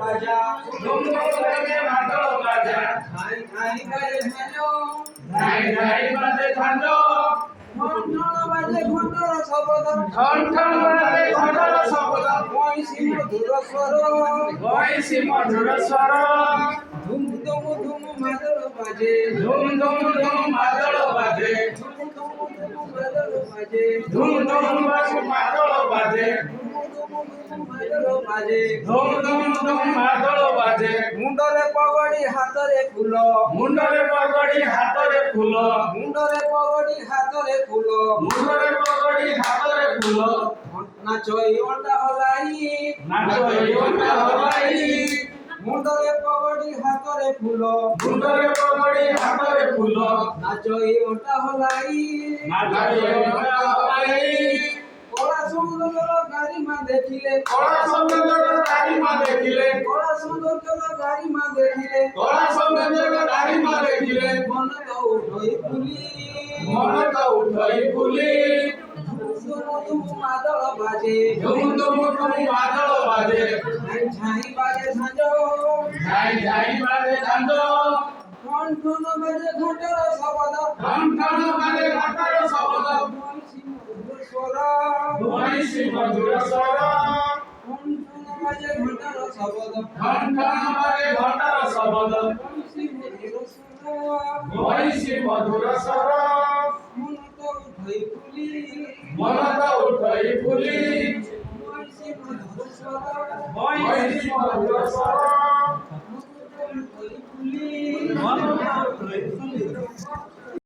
বাজা ধুম ধুম বাজে মাদল বাজা ধাই ধাই বাজে ঝাঁঝো ধাই ধাই বাজে ঝাঁঝো ঠন ঠন বাজে ঘণ্টার শব্দ ঠন ঠন বাজে ঘণ্টার শব্দ বংশী মধুর স্বর বয়সী মধুর স্বর ধুম ধুম ধুম মাদল বাজে ধুম ধুম ধুম মাদল বাজে ধুম ধুম ধুম মাদল বাজে ধুম ধুম বাজে মাদল বাজে মাদল বাজে ধুম ধুম ধুম মাদল বাজে মুন্ডরে পগড়ি হাতরে ফুল মুন্ডরে পগড়ি হাତରେ ফুল মুন্ডরে পগড়ি হাতরে ফুল মুন্ডরে পগড়ি হাତରେ ফুল নাচই ওটা হলাই নাচো ইওটা হলাই মুন্ডরে পগড়ি হাতরে ফুল মুন্ডরে পগড়ি হাତରେ ফুল নাচই ওটা হলাই নাচো ইওটা হলাই কড়া সুন্দর গারিমা দেখিলে কড়া সৌন্দর্য গারিমা দেখিলে কড়া সুন্দর গারিমা দেখিলে কড়া সৌন্দর্য গারিমা দেখিলে মন তো উঠই ফুলি মন তো উঠই ফুলি মাদল বাজে ধুম ধুম ধুম মাদল বাজে ঝাই ঝাই বাজে ঝাঁঝো ঝাই ঝাই বাজে ঝাঁঝো ঠন ঠন বাজে ঘণ্টার শব্দ ঠন ঠন বাজে ঘণ্টার শব্দ বয়সী মধুর স্বর ঠন ঠন বাজে ঘণ্টার শব্দ ঠন ঠন বাজে ঘণ্টার শব্দ বয়সী মধুর স্বর মন তো উঠই ফুলি মন তো উঠই ফুলি বংশী মধুর স্বর বয়সী মধুর স্বর